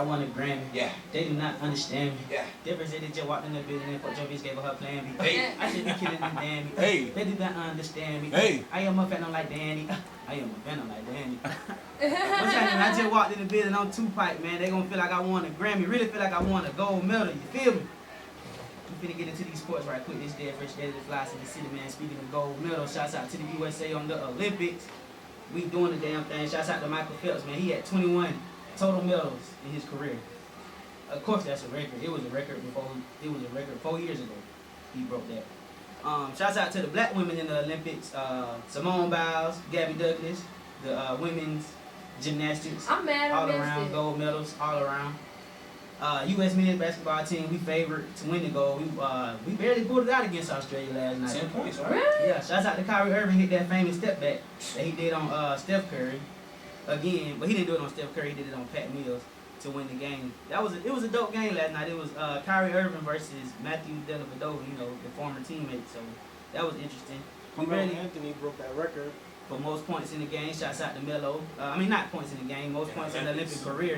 won a Grammy. Yeah. They do not understand me. Yeah. Difference is they just walked in the building and Coach Joe gave her plan B. Hey. I should be killing them Danny. Hey. They do not understand me. Hey. I am a phantom like Danny. I am a phantom like Danny. What's happening? I just walked in the building on Tupac, man. They gonna feel like I won a Grammy. Really feel like I won a gold medal. You feel me? We finna get into these sports right quick. This day, fresh day to the fly to the city, man. Speaking of gold medal, shouts out to the USA on the Olympics. We doing the damn thing. Shouts out to Michael Phelps, man. He had 21 total medals in his career. Of course, that's a record. It was a record before. It was a record 4 years ago. He broke that. Shouts out to the black women in the Olympics. Simone Biles, Gabby Douglas, the women's gymnastics. I'm mad all I around missed it. gold medals, all around. U.S. men's basketball team, we favored to win the gold. We barely pulled it out against Australia last night. 10 points, right? Really? Yeah, shouts out to Kyrie Irving, hit that famous step back that he did on Steph Curry. Again, but he didn't do it on Steph Curry, he did it on Pat Mills to win the game. It was a dope game last night. It was Kyrie Irving versus Matthew Dellavedova, the former teammate. So that was interesting. Anthony broke that record for most points in the game. Shouts out to Melo. Not points in the game, most points in the Olympic career,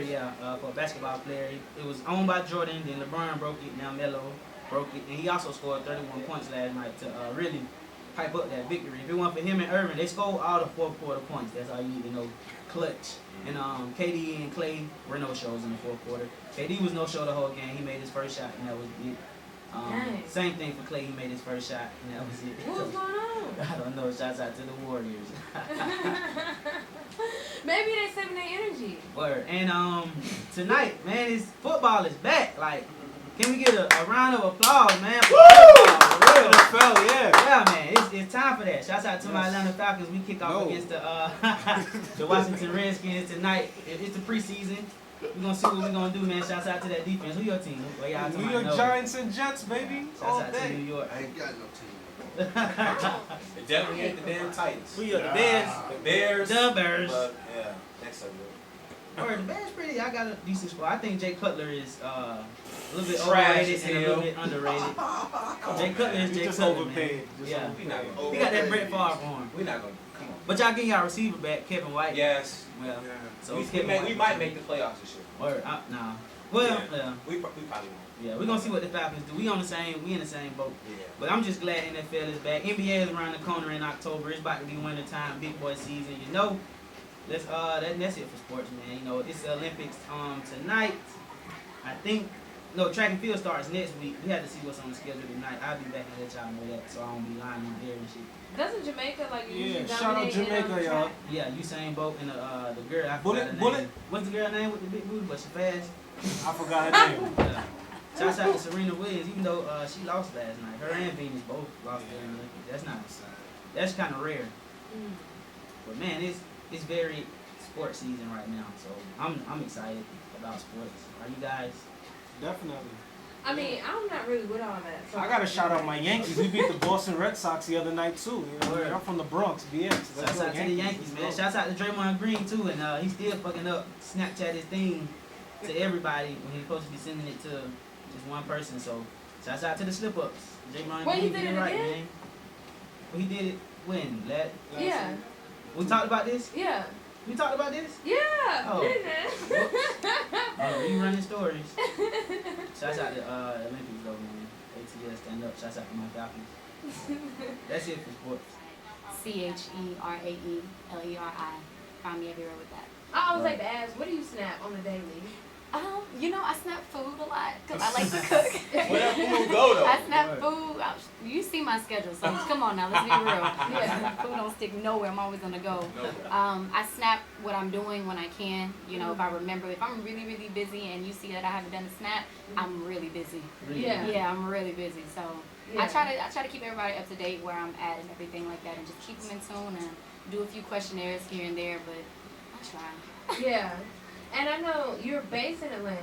for a basketball player. It was owned by Jordan, then LeBron broke it, now Melo broke it. And he also scored 31 points last night to really hype up that victory. If it weren't for him and Irving, they scored all the fourth quarter points. That's all you need to know. Clutch. And KD and Clay were no shows in the fourth quarter. KD was no show the whole game. He made his first shot, and that was it. Nice. Same thing for Clay. He made his first shot, and that was it. What's going on? I don't know. Shouts out to the Warriors. Maybe they saving their energy. Word. And tonight, man, football is back. Like, can we get a round of applause, man? For football, for real. NFL, yeah. Yeah, man, it's time for that. Shouts out to my Atlanta Falcons. We kick off against the Washington Redskins tonight. It's the preseason. We're going to see what we're going to do, man. Shouts out to that defense. Who your team? Where y'all New York Giants and Jets, baby. Shouts out to New York. I ain't got no team. It definitely ain't the damn Titans. We are the Bears. The Bears. The Bears. But, yeah, next up. Or the Bears pretty. I got a decent squad. I think Jay Cutler is a little bit Trash overrated as and a hell. little bit underrated. Jay Cutler is He Jay just Cutler, overpaid. man. Yeah. We not gonna. He got that Brett Favre arm. We're not gonna. Come on. But y'all getting y'all receiver back, Kevin White. Yes. Well, Yeah. so we, it's Kevin we White. might make the playoffs this year. Or nah. Well, yeah. We probably won't. Yeah, we're gonna see what the Falcons do. We in the same boat. Yeah. But I'm just glad NFL is back. NBA is around the corner in October. It's about to be winter time, big boy season. That's it for sports, man. It's the Olympics tonight. I think track and field starts next week. We have to see what's on the schedule tonight. I'll be back and let y'all know that, so I don't be lying on air and shit. Doesn't Jamaica Yeah, shout out Jamaica, y'all. Yeah, Usain Bolt and the girl. I forgot Bullet, her name. Bullet. What's the girl name with the big booty, but she fast? I forgot her name. Yeah. Shouts out to Serena Williams, even though she lost last night. Her and Venus both lost in the Olympics. That's kind of rare. But man, it's very sports season right now, so I'm excited about sports. Are you guys? Definitely. I mean, I'm not really with all that. So I gotta shout out my Yankees. We beat the Boston Red Sox the other night too. Word. I'm from the Bronx, BX. Shouts out to the Yankees, man. Shouts out to Draymond Green too, and he's still fucking up Snapchat his thing to everybody when he's supposed to be sending it to just one person. So shouts out to the slip ups. Draymond Wait, he Green did it right, again? man. Well, he did it when? Yeah. We talked about this. Yeah. We talked about this. Yeah. Oh. Didn't Oh, you running stories. Shouts out to Olympics though, man. ATL stand up. Shouts out to my Falcons. That's it for sports. CHERAELERI. Find me everywhere with that. I always like to ask, what do you snap on the daily? I snap food a lot because I like to cook. Where that food go though? I snap food. You see my schedule, so come on now, let's be real. Yeah, food don't stick nowhere. I'm always on the go. I snap what I'm doing when I can. If I remember, if I'm really, really busy and you see that I haven't done a snap, I'm really busy. Really? Yeah, I'm really busy. So Yeah. I try to keep everybody up to date where I'm at and everything like that, and just keep them in tune and do a few questionnaires here and there. But I try. Yeah. And I know you're based in Atlanta,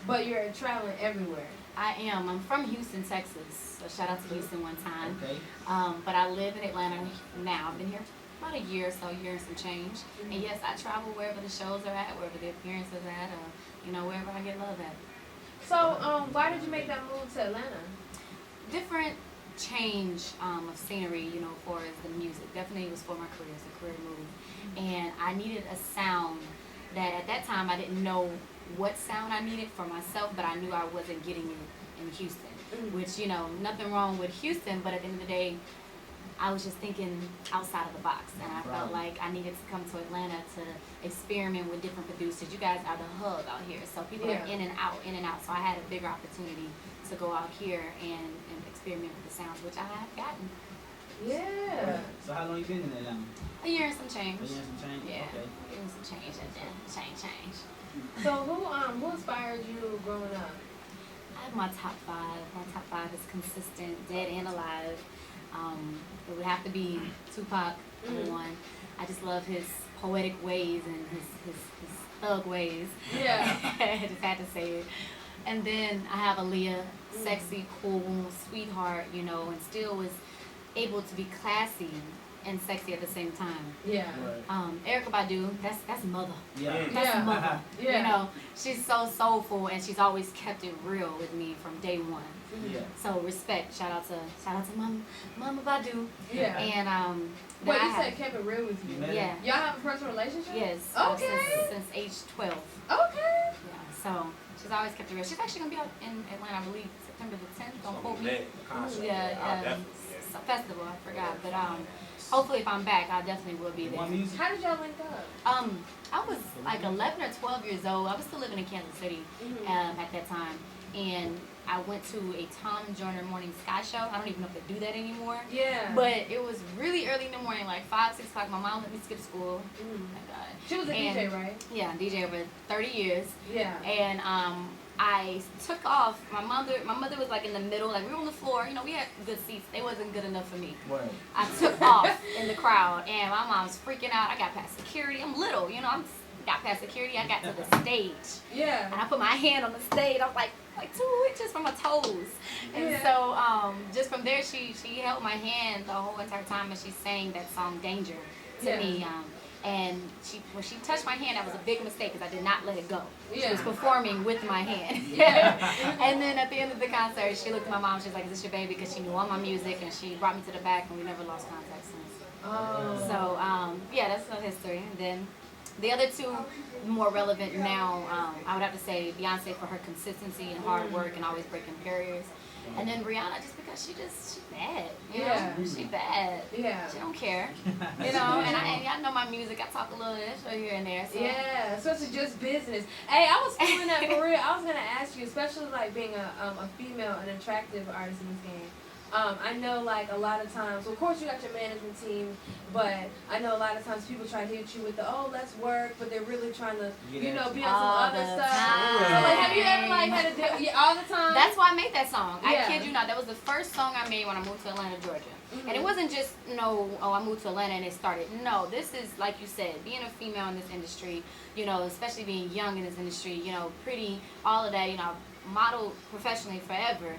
but you're traveling everywhere. I am. I'm from Houston, Texas. So shout out to Houston one time. Okay. But I live in Atlanta now. I've been here about a year or so, year and some change. And yes, I travel wherever the shows are at, wherever the appearances are at, or wherever I get love at. So, why did you make that move to Atlanta? Different change of scenery, for the music. Definitely it was for my career. It's a career move. And I needed a sound that at that time I didn't know what sound I needed for myself, but I knew I wasn't getting it in Houston. Which, you know, nothing wrong with Houston, but at the end of the day, I was just thinking outside of the box, and I felt like I needed to come to Atlanta to experiment with different producers. You guys are the hub out here, so people are in and out. So I had a bigger opportunity to go out here and experiment with the sounds, which I have gotten. Yeah. So how long you been in Atlanta? A year and some change. A year and some change? Yeah. Okay. A year and some change, and then change. So who inspired you growing up? I have my top five. My top five is consistent, dead and alive. It would have to be Tupac, number one. I just love his poetic ways and his thug ways. Yeah. I just had to say it. And then I have Aaliyah, sexy, cool, sweetheart, you know, and still was able to be classy and sexy at the same time. Yeah. Erykah Badu, that's mother. Yeah. That's mother. Yeah. You know, she's so soulful, and she's always kept it real with me from day one. Yeah. So respect, shout out to Mama Badu. Yeah. And Wait, you said kept it real with you. Yeah. Y'all have a personal relationship? Yes. Okay. Since age 12. Okay. Yeah. So she's always kept it real. She's actually gonna be out in Atlanta, I believe, September the 10th. Don't quote me. Yeah. Festival, I forgot, but hopefully if I'm back, I definitely will be there. How did y'all link up? I was like 11 or 12 years old. I was still living in Kansas City at that time, and I went to a Tom Joyner Morning Sky Show. I don't even know if they do that anymore. Yeah. But it was really early in the morning, like 5, 6 o'clock. My mom let me skip school. Oh my God. She was a DJ, right? Yeah, DJ over 30 years. Yeah. And I took off. My mother was like in the middle, like we were on the floor. You know, we had good seats. They wasn't good enough for me. Right. I took off in the crowd, and my mom's freaking out. I got past security. I'm little, you know. Got past security. I got to the stage. Yeah. And I put my hand on the stage. I was like 2 inches from my toes. And so just from there, she held my hand the whole entire time, and she sang that song "Danger" to me. And when she touched my hand, that was a big mistake because I did not let it go. She was performing with my hand. And then at the end of the concert, she looked at my mom. She was like, "Is this your baby?" Because she knew all my music, and she brought me to the back, and we never lost contact since. Oh. So yeah, that's the history. And then the other two more relevant now, I would have to say Beyonce for her consistency and hard work and always breaking barriers. And then Rihanna just because she's bad, you know? She bad. Yeah. She don't care, you know? And y'all know my music. I talk a little extra here and there. So. Yeah, so it's just business. Hey, I was feeling that for real. I was going to ask you, especially like being a female, an attractive artist in this game. I know like a lot of times, well, of course you got your management team, but I know a lot of times people try to hit you with the, let's work, but they're really trying to, you know, be on some other stuff. So like, have you ever like had to deal all the time? That's why I made that song. I kid you not. That was the first song I made when I moved to Atlanta, Georgia. And it wasn't just, I moved to Atlanta and it started. No, this is, like you said, being a female in this industry, you know, especially being young in this industry, you know, pretty, all of that, you know, modeled professionally forever.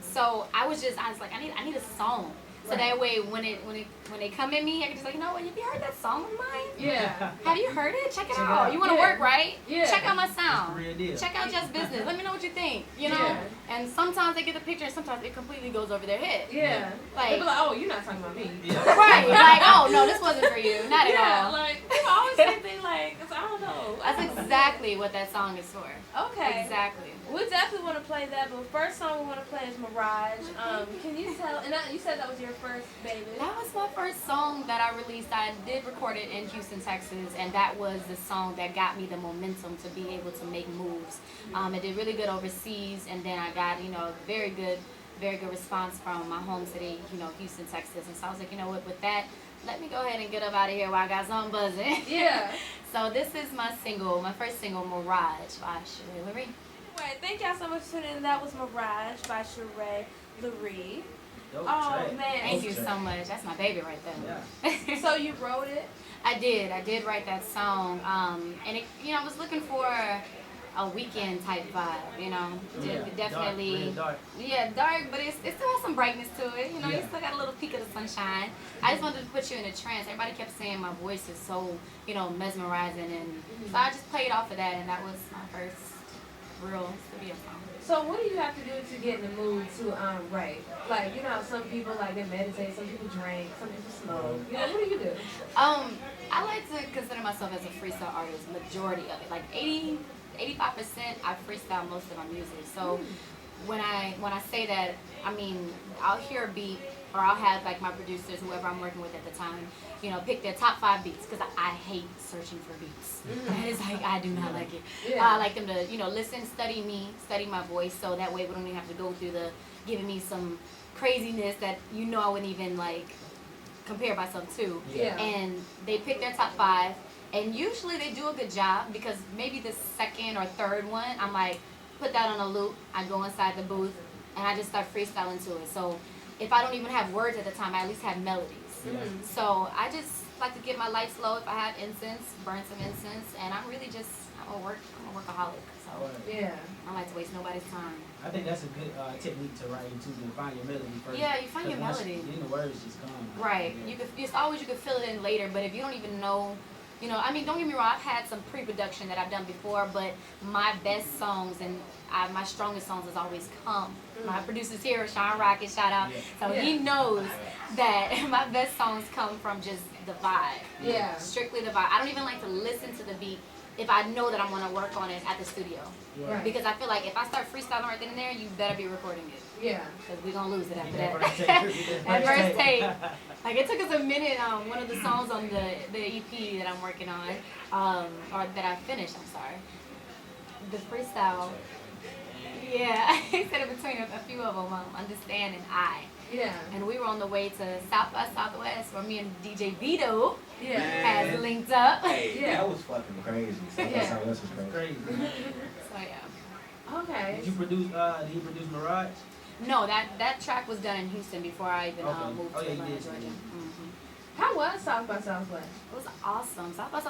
So I was like, I need a song. So that way when they come at me, I can just like, you know what, have you heard that song of mine? Yeah. Have you heard it? Check it out. You want to work, right? Yeah. Check out my sound. Real deal. Check out Just Business. Let me know what you think. You know? And sometimes they get the picture and sometimes it completely goes over their head. Yeah. Like, they be like, oh, you're not talking about me. Yeah. Right. Like, oh, no, this wasn't for you. Not at all. Like, people always say things like, I don't know. That's exactly what that song is for. Okay. Exactly. We definitely want to play that, but first song we want to play is Mirage. Can you tell, you said that was your first baby? That was my first song that I released. I did record it in Houston, Texas, and that was the song that got me the momentum to be able to make moves. It did really good overseas, and then I got, you know, very good response from my home city, you know, Houston, Texas. And so I was like, you know what, with that, let me go ahead and get up out of here while I got something buzzing. Yeah. So this is my first single, Mirage by Cherae Leri. Anyway, thank y'all so much for tuning in. That was Mirage by Cherae Leri. Dope Oh, track. man. Thank you so much. That's my baby right there. Yeah. So you wrote it? I did write that song. And it, you know, I was looking for a weekend type vibe, you know. Definitely Dark. Yeah, dark, but it still has some brightness to it. You know, you still got a little peek of the sunshine. I just wanted to put you in a trance. Everybody kept saying my voice is so, you know, mesmerizing, and so I just played off of that, and that was my first real studio song. So what do you have to do to get in the mood to write? Like, you know how some people like they meditate, some people drink, some people smoke. You know, what do you do? I like to consider myself as a freestyle artist, majority of it. Like 80 85% I freestyle most of my music. So when I say that, I mean, I'll hear a beat, or I'll have like my producers, whoever I'm working with at the time, you know, pick their top 5 beats, because I hate searching for beats. That is like, I do not like it. I like them to, you know, listen, study me, study my voice, so that way we don't even have to go through the giving me some craziness that, you know, I wouldn't even like compare myself to. And they pick their top 5, and usually they do a good job, because maybe the second or third one, I'm like, put that on a loop, I go inside the booth, and I just start freestyling to it. So if I don't even have words at the time, I at least have melodies. So I just like to get my life slow. If I have incense, burn some incense, and I'm really just, I'm a workaholic. So I don't like to waste nobody's time. I think that's a good technique to write into, to find your melody first. Yeah, you find your melody. Then the words just come. Right. You could, it's always, you could fill it in later, but if you don't even know, you know, I mean, don't get me wrong, I've had some pre-production that I've done before, but my best songs and my strongest songs has always come. My producer's here, Sean Rocket, shout out. So he knows that my best songs come from just the vibe. Strictly the vibe. I don't even like to listen to the beat if I know that I'm going to work on it at the studio. Because I feel like if I start freestyling right then and there, you better be recording it. Because we're going to lose it after that. That first tape. Like, it took us a minute, one of the songs on the EP that I'm working on, or that I finished, I'm sorry. The freestyle. Yeah, he said it between a few of them, Understand and I. And we were on the way to South by Southwest, where me and DJ Vito has linked up. Hey, that was fucking crazy. South by Southwest was crazy. So yeah. Okay. Did you produce? Did he produce Mirage? No, that track was done in Houston before I even moved to Atlanta, Georgia. How was South by Southwest? It was awesome. South by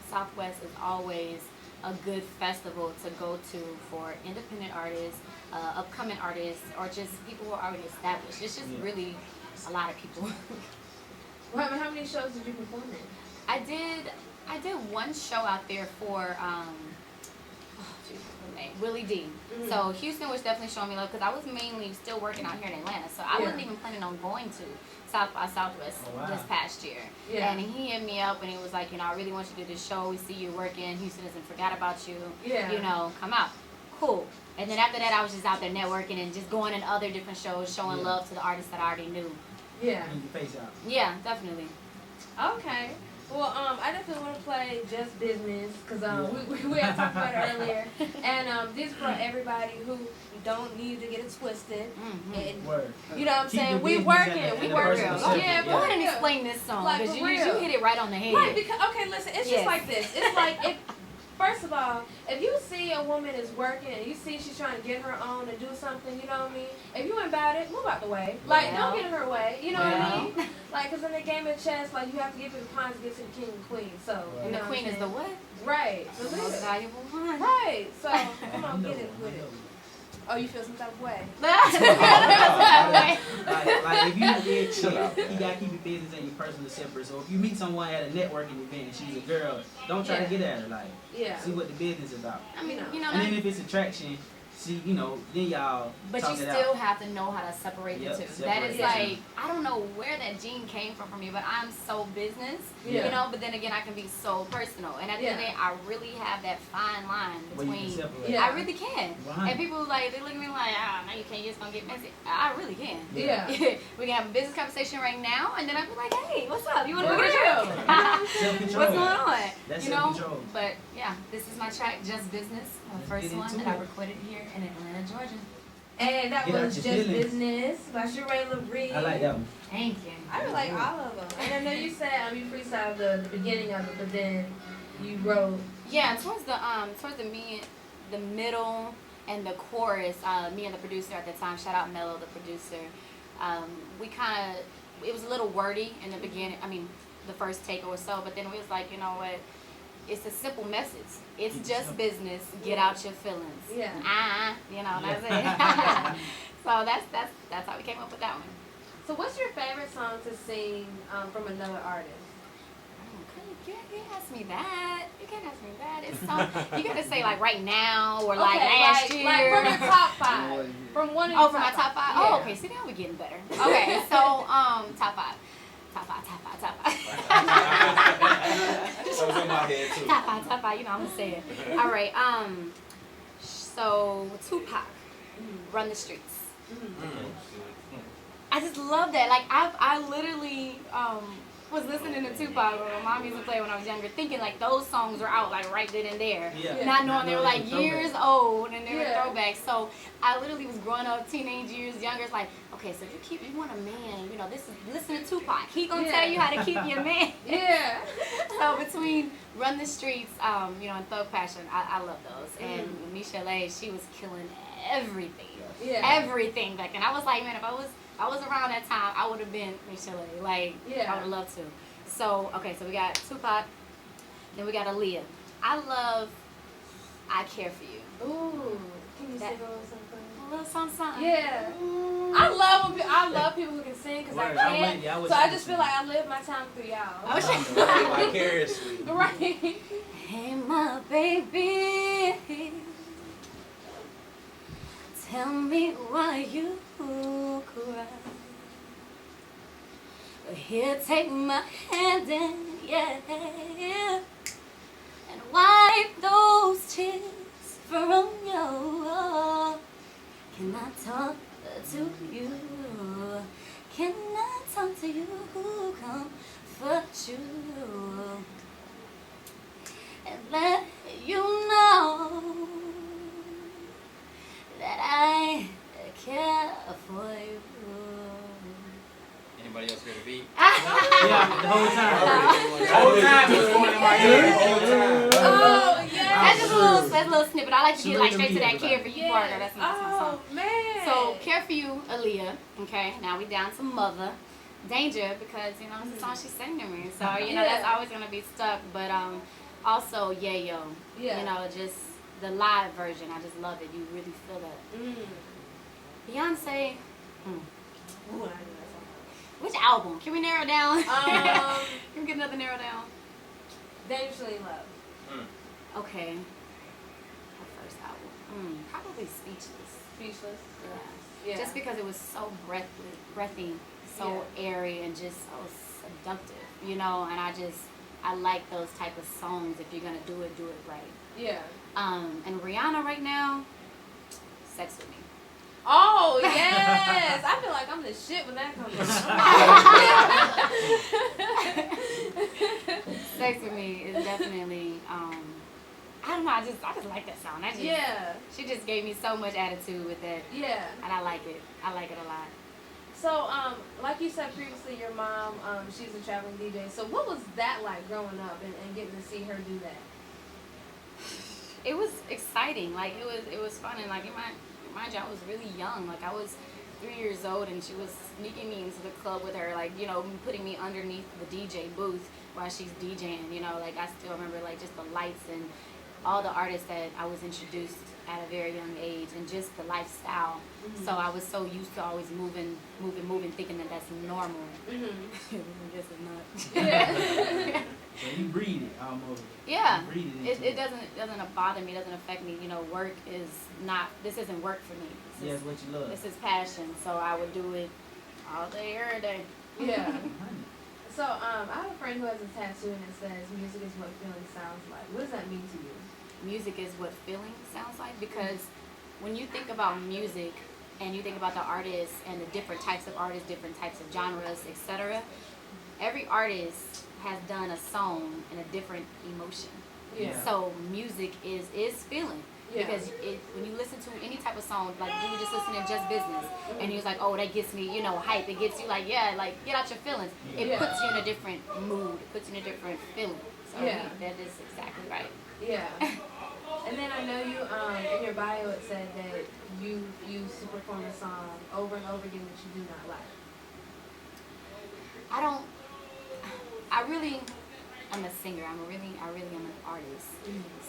Southwest is always a good festival to go to for independent artists, upcoming artists, or just people who are already established. It's just really a lot of people. Well, how many shows did you perform in? I did one show out there for Willie D. So Houston was definitely showing me love, because I was mainly still working out here in Atlanta, so I wasn't even planning on going to South by Southwest this past year. And he hit me up and he was like, you know, I really want you to do this show. We see you working. Houston doesn't forget about you. You know, come out. Cool. And then after that, I was just out there networking and just going in other different shows, showing love to the artists that I already knew. Keep your face out. Yeah, definitely. Okay. Well, I definitely want to play Just Business, because we had talked about it earlier. And this for everybody who don't need to get it twisted. And, you know what I'm saying? We working. We working. Yeah, go ahead and explain this song, because you hit it right on the head. Right, because, okay, listen, it's just like this. It's like, first of all, if you see a woman is working and you see she's trying to get her own and do something, you know what I mean? If you ain't about it, move out the way. Like, don't get in her way. You know what I mean? Like, because in the game of chess, like, you have to give to the pawns to get to the king and queen. So, and the queen is the what? Right. The most valuable one. Right. So, come on, get it with it. Oh, you feel some type of way? like if you did, you gotta keep your business and your personal separate. So if you meet someone at a networking event and she's a girl, don't try to get at her. Like, see what the business is about. I mean, you know, and then if it's attraction, see, you know, then y'all. But you still have to know how to separate the two. That is like, I don't know where that gene came from for me, but I'm so business, you know, but then again, I can be so personal. And at the end of the day, I really have that fine line between, I really can. And people like, they look at me like, no, you can't, you're just gonna get messy. I really can. We can have a business conversation right now, and then I'll be like, hey, what's up? You wanna go get a drink? What's going on? That's you know? self-control. But yeah, this is my track, Just Business, the first one that I recorded here in Atlanta, Georgia. And that was Just Business by Cherae Leri. I like that one. Thank you. I really like all of them. And I know you said you freestyled the beginning of it, but then you wrote. Yeah, towards the middle and the chorus. Me and the producer at the time, shout out Mello, the producer. We kind of, it was a little wordy in the beginning. I mean, the first take or so, but then we was like, you know what? It's a simple message. It's just business. Get out your feelings. You know, that's it. So that's how we came up with that one. So what's your favorite song to sing from another artist? You can't ask me that. You can't ask me that. It's song, you gotta say like right now or like last year. Like from your top 5. From one of your from my top 5? Yeah. Oh, okay. See, now we're getting better. Okay, so top 5. Top 5. That was in my head too. Top five, you know I'm gonna say it. All right, so Tupac, Run the Streets. I just love that. Like I literally was listening to Tupac or my mom used to play when I was younger, thinking like those songs were out like right then and there. Yeah. Not knowing they were like years old and they were Yeah. throwbacks. So I literally was growing up, teenage years, younger. It's like, okay, so if you want a man, you know, this is listen to Tupac. He gonna tell you how to keep your man. Yeah. So between Run the Streets, you know, and Thug Passion, I love those. And Cherae, she was killing everything. Yeah. Everything back then. I was like, man, if I was around that time, I would have been Cherae. Like, Yeah. I would have loved to. So, okay, so we got Tupac, then we got Aaliyah. I love I Care For You. Ooh. Can you That- sing a little something? A little something. Yeah. I love people who can sing because I Word, can't. I was So I thinking just feel like I live my time through y'all. Oh, shit. Vicariously. Right. Hey, my baby, tell me why you cry. Here, take my hand and yeah, and wipe those tears from you. Can I talk to you? Can I talk to you? Comfort you and let you know that I care for you. Anybody else hear the beat? Yeah, the whole time. The whole time it was going in my head. The whole time. Oh yeah. That's just a little snippet. I like to get like straight to that Salute to Care For You part. That's my song. Oh man. So Care For You, Aaliyah. Okay, now we down to Mother. Danger, because you know it's the song she sang to me. So you know that's always gonna be stuck. But also Yayo. Yeah. You know, just the live version. I just love it. You really feel that. Beyonce. Ooh, I know that Which album? Can we narrow down? song. Can we get another narrow down? Dangerously in Love. Okay. Her first album. Probably Speechless. Speechless. Yeah. Yeah. Just because it was so breathy, so airy, and just so seductive, you know. And I like those type of songs. If you're gonna do it right. Yeah. And Rihanna right now, Sex With Me. Oh yes, I feel like I'm the shit when that comes on. Sex With Me is definitely. I don't know. I just like that song. Yeah. She just gave me so much attitude with that, Yeah. and I like it. I like it a lot. So, like you said previously, your mom, she's a traveling DJ. So, what was that like growing up and getting to see her do that? It was exciting. Like it was fun, and like mind you, I was really young. Like I was 3 years old, and she was sneaking me into the club with her, like, you know, putting me underneath the DJ booth while she's DJing. You know, like I still remember like just the lights and all the artists that I was introduced at a very young age, and just the lifestyle. So I was so used to always moving, thinking that that's normal. I guess it's not. Yeah. So you breathe it almost. Yeah. You breathe it. It doesn't bother me. It doesn't affect me. You know, work is not. This isn't work for me. Yeah, it's what you love. This is passion. So I would do it all day, every day. Yeah. So, I have a friend who has a tattoo and it says, "Music is what feeling sounds like." What does that mean to you? Music is what feeling sounds like, because when you think about music and you think about the artists and the different types of artists, different types of genres, etc., every artist has done a song in a different emotion. Yeah. So music is feeling. Yeah. Because when you listen to any type of song, like you were just listening to Just Business, and you was like, oh, that gets me, you know, hype. It gets you like, yeah, like get out your feelings. It puts you in a different mood. It puts you in a different feeling. So that is exactly right. Yeah. And then I know you, in your bio it said that you used to perform a song over and over again that you do not like. I really am a singer. I really am an artist.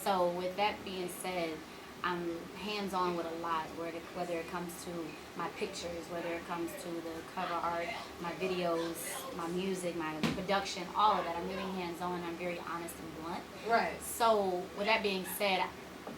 So with that being said, I'm hands-on with a lot, whether it comes to my pictures, whether it comes to the cover art, my videos, my music, my production, all of that. I'm really hands-on. I'm very honest and blunt. Right. So with that being said,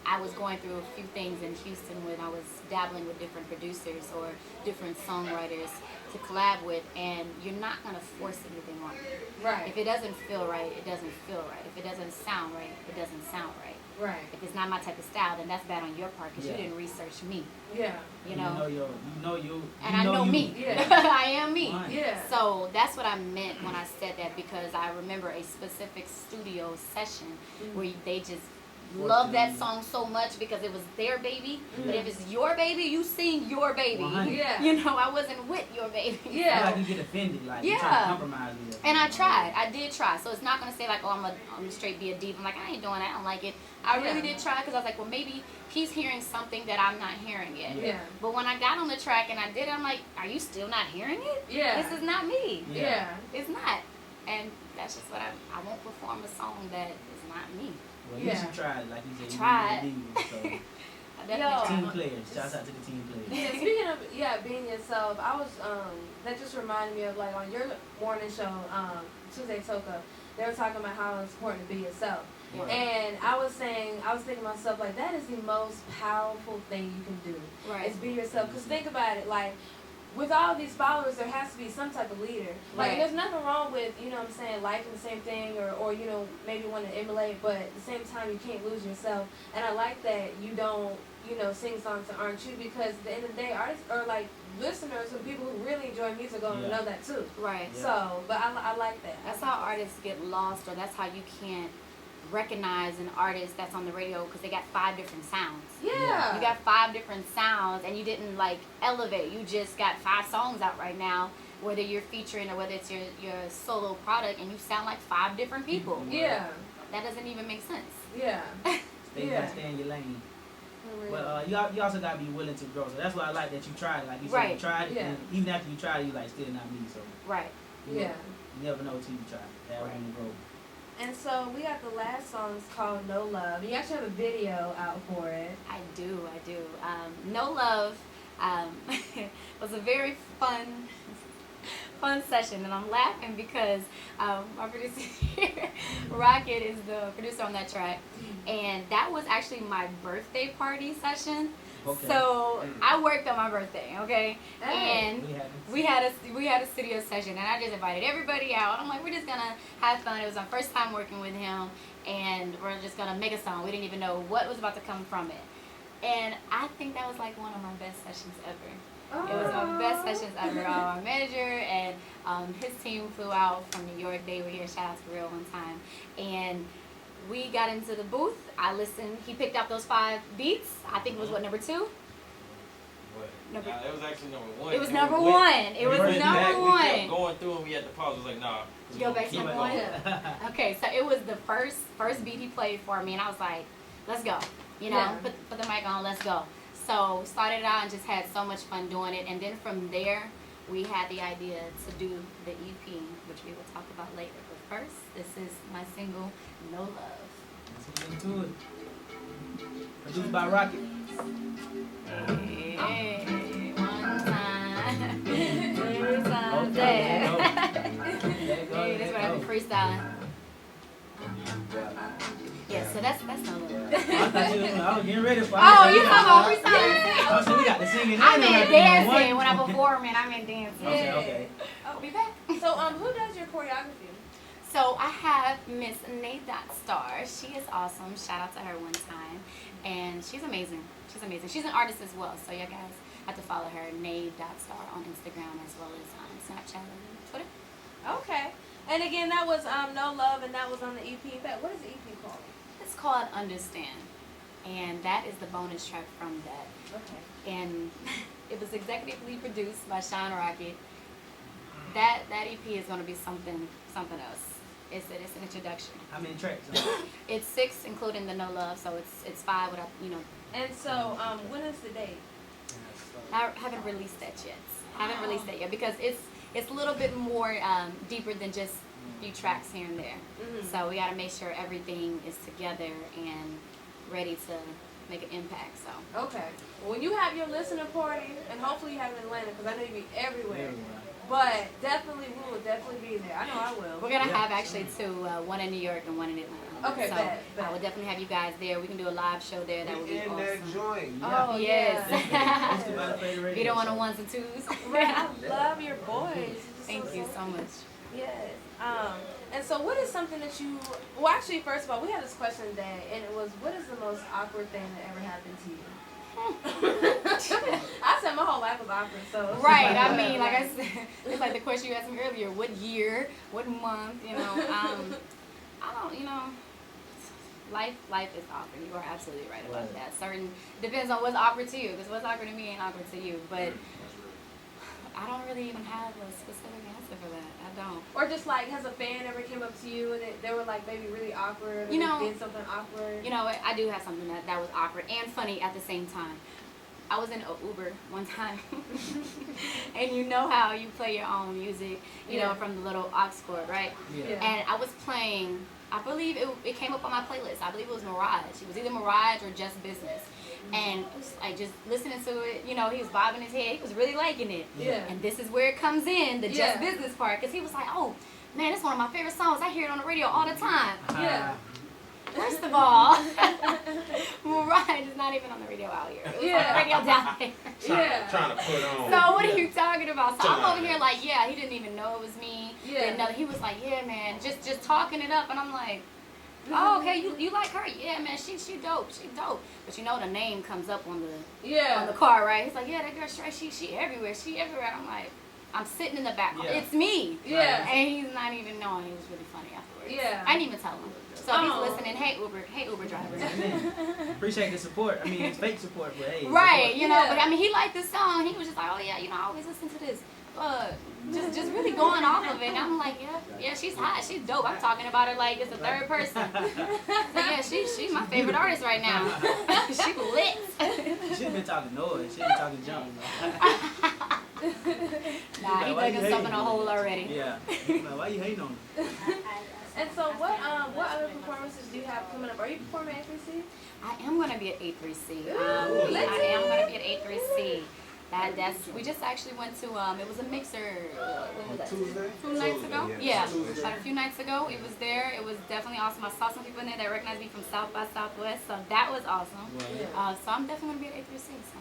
I was going through a few things in Houston when I was dabbling with different producers or different songwriters to collab with, and you're not going to force anything on me. Right. If it doesn't feel right, it doesn't feel right. If it doesn't sound right, it doesn't sound right. Right. If it's not my type of style, then that's bad on your part because Yeah. you didn't research me. Yeah. You know? And I know me. Yeah. I am me. Right. Yeah. So that's what I meant when I said that, because I remember a specific studio session where they just loved that song so much because it was their baby. But if it's your baby, you sing your baby. 100. Yeah. You know, I wasn't with your baby. Yeah. Like you get offended, like you Yeah. trying to compromise with it. And I tried. I did try. So it's not going to say like, oh, I'm straight be a diva. I'm like, I ain't doing that. I don't like it. I really did try because I was like, well, maybe he's hearing something that I'm not hearing yet. Yeah. But when I got on the track and I did it, I'm like, are you still not hearing it? Yeah. This is not me. Yeah. It's not. And that's just what I won't perform a song that is not me. Well, at least you tried, like you said. Tried. You did, so. I definitely Team tried. players. Shouts out to the team players. Yeah, speaking of being yourself, I was that just reminded me of like on your morning show, Tuesday Toka, they were talking about how it's important to be yourself. Right. And I was thinking to myself, like, that is the most powerful thing you can do. Right. Is be yourself. Because think about it, like, with all these followers, there has to be some type of leader. Like, Right. there's nothing wrong with, you know what I'm saying, liking the same thing or you know, maybe want to emulate, but at the same time, you can't lose yourself. And I like that you don't, you know, sing songs that aren't you, because at the end of the day, artists or like listeners and people who really enjoy music are going to know that too. Right. Yeah. So, but I like that. That's how artists get lost, or that's how you can't recognize an artist that's on the radio because they got 5 different sounds. Yeah. You got 5 different sounds, and you didn't like elevate. You just got 5 songs out right now, whether you're featuring or whether it's your solo product, and you sound like 5 different people. Yeah. That doesn't even make sense. Yeah. Stay in your lane. But you also gotta be willing to grow. So that's why I like that you tried it. Like you said, Right. you tried it, Yeah. and even after you tried it, you like still not me. So Right. you Yeah. never know till you try. That way you grow. And so we got the last song. It's called No Love. You actually have a video out for it. I do. No Love was a very fun session, and I'm laughing because my producer here, Rocket, is the producer on that track, and that was actually my birthday party session. Okay. So I worked on my birthday, okay, Hey. and we had a studio session, and I just invited everybody out. I'm like, we're just gonna have fun. It was my first time working with him, and we're just gonna make a song. We didn't even know what was about to come from it, and I think that was like one of my best sessions ever. It was my best sessions ever. Our manager and his team flew out from New York. They were here. Shout out to Real one time, and we got into the booth. I listened. He picked out those 5 beats. I think it was number 2. It was actually number 1. It was number 1. It was We number 1. kept going through and we had to pause. It was like, nah. Go back to keep number going. 1. Okay, so it was the first beat he played for me, and I was like, let's go. You know, Yeah. put the mic on, let's go. So started out and just had so much fun doing it, and then from there we had the idea to do the EP, which we will talk about later. But first, this is my single, No Love. Let's get into it. Produced by Rocket. Hey, one time, 2 times, Okay, there. There you go. Hey, that's what I be freestyling. Yeah, so that's No Love. I was getting ready for it. Oh, you talking about freestyling? Oh, so we got the singing. I'm and the in rapping dancing in when one. I'm performing. I'm in dancing. Okay, okay. I'll be back. So who does your choreography? So I have Miss Star. She is awesome. Shout out to her one time. And she's amazing. She's an artist as well. So you guys have to follow her, Star, on Instagram as well as Snapchat and Twitter. Okay. And again, that was No Love, and that was on the EP. In fact, what is the EP called? It's called Understand. And that is the bonus track from that. Okay. And it was executively produced by Sean Rocket. That EP is going to be something else. It's an introduction. How many tracks? It's 6, including the No Love, so it's 5 without, And so, when is the date? I haven't released that yet. Because it's a little bit more deeper than just a few tracks here and there. Mhm. So we got to make sure everything is together and ready to make an impact. So Okay. When you have your listener party, and hopefully you have it in Atlanta, because I know you be everywhere. Everywhere. But definitely, we will definitely be there. I know I will. we're gonna have actually 2, one in New York and one in Atlanta. Okay, So bet. I would definitely have you guys there. We can do a live show there. That would be in awesome. that joint. Oh, Yes. Hosted by the Fade Radio Be the one Show. on ones and twos. Right, I love your voice. Thank you so much. Yes. And so what is something that you, well actually first of all, we had this question today and it was, what is the most awkward thing that ever happened to you? I said my whole life was awkward, so. Right, I mean, like I said, it's like the question you asked me earlier, what year, what month, I don't, life is awkward. You are absolutely right about that. Depends on what's awkward to you, because what's awkward to me ain't awkward to you, but I don't really even have a specific answer for that. I don't. Or just like, has a fan ever came up to you and they were like maybe really awkward, or they did something awkward? You know, I do have something that was awkward and funny at the same time. I was in an Uber one time, and you know how you play your own music, you know, from the little aux cord, right? Yeah. And I was playing, I believe it came up on my playlist. I believe it was Mirage. It was either Mirage or Just Business. And it was like just listening to it, he was bobbing his head. He was really liking it. Yeah. And this is where it comes in, the Just Business part, because he was like, oh, man, it's one of my favorite songs. I hear it on the radio all the time. Yeah. First of all, Mirage is not even on the radio out here. It was on the radio down there. Trying to put on. So what are you talking about? So I'm over here like, yeah, he didn't even know it was me. Yeah. He was like, yeah, man, just talking it up. And I'm like, oh, okay, you like her? Yeah, man, she dope, she dope. But the name comes up on the car, right? He's like, yeah, that girl straight, she everywhere, I'm like, I'm sitting in the back, it's me. Yeah. And he's not even knowing. He was really funny afterwards. Yeah. I didn't even tell him. So if he's listening, hey Uber driver. Appreciate the support. I mean, it's fake support, but hey. Right, but I mean, he liked the song. He was just like, oh yeah, I always listen to this. Just really going off of it. And I'm like, yeah, she's hot, she's dope. I'm talking about her like it's a third person. But yeah, she's my favorite artist right now. She lit. She been talking noise. She been talking junk. Nah, he dug himself in a hole already. Yeah. Why you hating on her? And so what other performances do you have coming up? Are you performing at A3C? I am gonna be at A3C. Ooh, I am gonna be at A3C. We just actually went to it was a mixer. What was that? Tuesday? 2 nights ago? Yeah, Tuesday. about a few nights ago. It was there. It was definitely awesome. I saw some people in there that recognized me from South by Southwest, so that was awesome. So I'm definitely gonna be at A3C. So.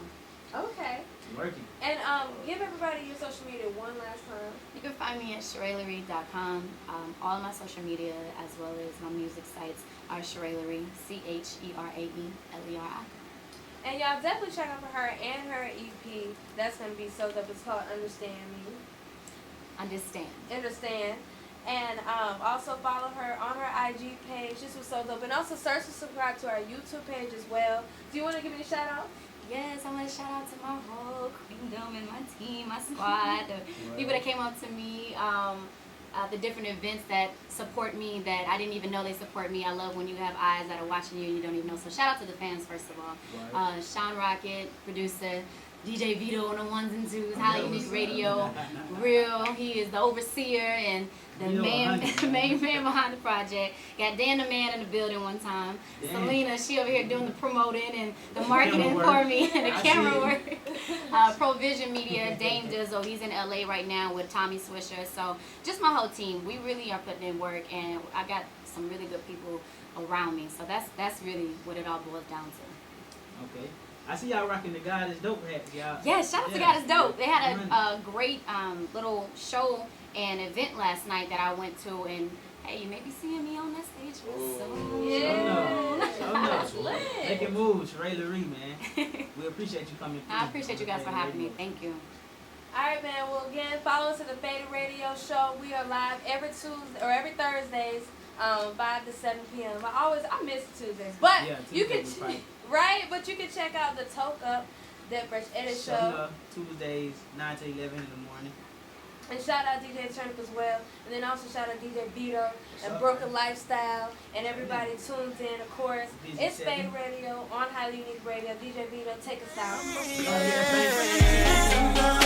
Okay. Working. And give everybody your social media one last time. You can find me at CheraeLeri.com. All of my social media as well as my music sites are Cherae Leri, CheraeLeri. And y'all definitely check out for her and her EP. That's gonna be so dope. It's called Understand Me. Understand. And also follow her on her IG page. This was so dope. And also search and subscribe to our YouTube page as well. Do you want to give any shout out? Yes, I want to shout out to my whole queendom and my team, my squad, the people that came up to me, the different events that support me that I didn't even know they support me. I love when you have eyes that are watching you and you don't even know. So shout out to the fans first of all. Sean Rocket, producer, DJ Vito on the ones and twos, Highly Unique Radio, Real. He is the overseer and the main man behind the project. Got Dan the man in the building one time. Selena, she over here doing the promoting and the marketing for me and the camera work. Provision Media, Dame Dizzle, he's in LA right now with Tommy Swisher. So just my whole team, we really are putting in work, and I got some really good people around me. So that's really what it all boils down to. Okay. I see y'all rocking the God is Dope hats, y'all. Yeah, shout out to God is Dope. They had a great little show and event last night that I went to, and hey, you may be seeing me on that stage real soon. Yeah. Make it move, Cherae Leri, man. We appreciate you coming through. I appreciate you guys for having me. Thank you. Alright, man. Well, again, follow us at the Fade Radio Show. We are live every Tuesday or every Thursdays, 5 to 7 p.m. I miss Tuesdays, but you can right. But you can check out the Toke Up, that Fresh Edit Show. Tuesdays, 9 to 11 in the morning. And shout out DJ Turnip as well. And then also shout out DJ Vito and Broken Lifestyle and everybody tuned in, of course. It's Fade Radio on Highly Unique Radio. DJ Vito, take us out.